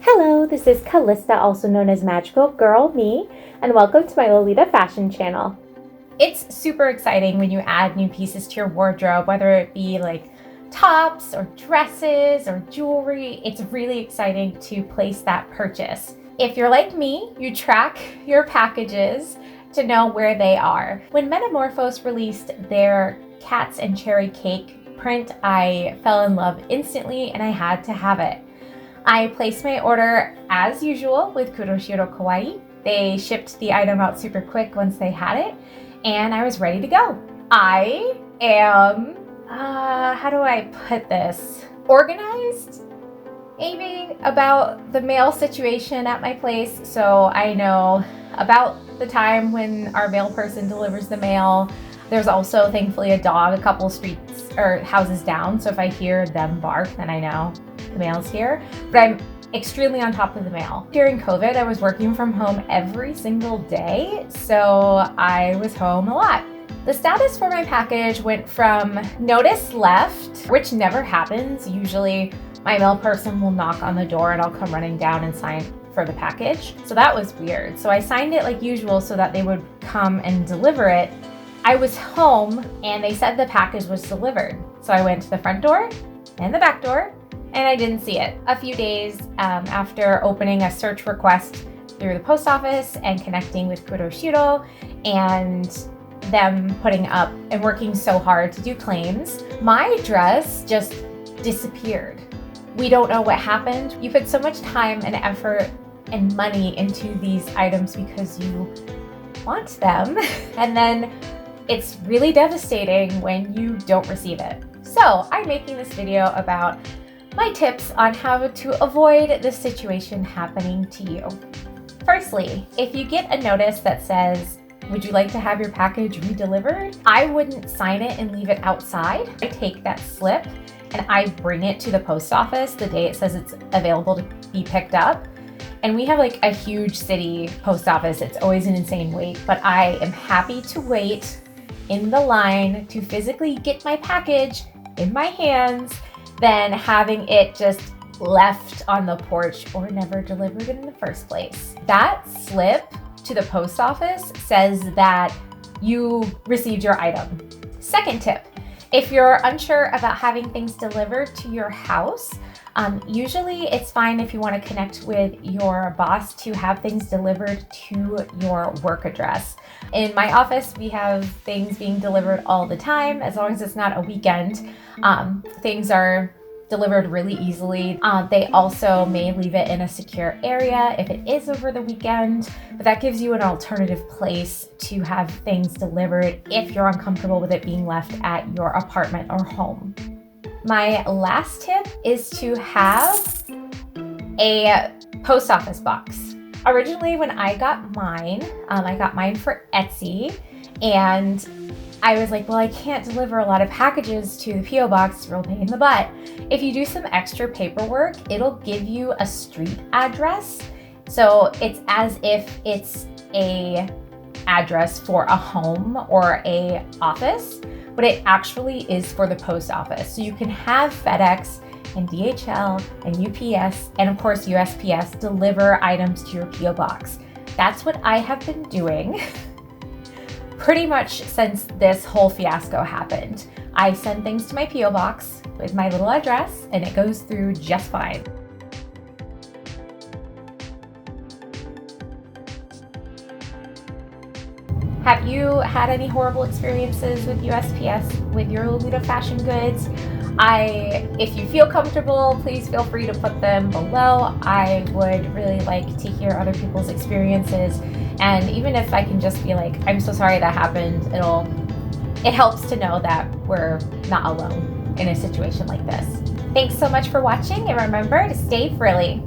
Hello, this is Callista, also known as Magical Girl Me, and welcome to my Lolita fashion channel. It's super exciting when you add new pieces to your wardrobe, whether it be like tops or dresses or jewelry. It's really exciting to place that purchase. If you're like me, you track your packages to know where they are. When Metamorphose released their Cats and Cherry Cake print, I fell in love instantly and I had to have it. I placed my order as usual with Kuroshiro Kawaii. They shipped the item out super quick once they had it, and I was ready to go. I am, how do I put this? Organized, maybe, about the mail situation at my place. So I know about the time when our mail person delivers the mail. There's also, thankfully, a dog a couple streets or houses down. So if I hear them bark, then I know the mail's here. But I'm extremely on top of the mail. During COVID, I was working from home every single day, so I was home a lot. The status for my package went from notice left, which never happens. Usually my mail person will knock on the door and I'll come running down and sign for the package. So that was weird. So I signed it like usual so that they would come and deliver it. I was home and they said the package was delivered. So I went to the front door and the back door and I didn't see it. A few days after opening a search request through the post office and connecting with Kuroshiro and them putting up and working so hard to do claims, my dress just disappeared. We don't know what happened. You put so much time and effort and money into these items because you want them, and then it's really devastating when you don't receive it. So I'm making this video about my tips on how to avoid this situation happening to you. Firstly, if you get a notice that says, would you like to have your package redelivered? I wouldn't sign it and leave it outside. I take that slip and I bring it to the post office the day it says it's available to be picked up. And we have like a huge city post office. It's always an insane wait, but I am happy to wait in the line to physically get my package in my hands than having it just left on the porch or never delivered in the first place. That slip to the post office says that you received your item. Second tip, if you're unsure about having things delivered to your house, usually it's fine if you want to connect with your boss to have things delivered to your work address. In my office, we have things being delivered all the time. As long as it's not a weekend, things are delivered really easily. They also may leave it in a secure area if it is over the weekend, but that gives you an alternative place to have things delivered if you're uncomfortable with it being left at your apartment or home. My last tip is to have a post office box. Originally, when I got mine for Etsy, and I was like, well, I can't deliver a lot of packages to the P.O. box, it's a real pain in the butt. If you do some extra paperwork, it'll give you a street address. So it's as if it's a address for a home or a office, but it actually is for the post office. So you can have FedEx and DHL and UPS and of course USPS deliver items to your P.O. box. That's what I have been doing pretty much since this whole fiasco happened. I send things to my P.O. box with my little address and it goes through just fine. Have you had any horrible experiences with USPS with your Lolita fashion goods? If you feel comfortable, please feel free to put them below. I would really like to hear other people's experiences. And even if I can just be like, I'm so sorry that happened, it helps to know that we're not alone in a situation like this. Thanks so much for watching, and remember to stay frilly.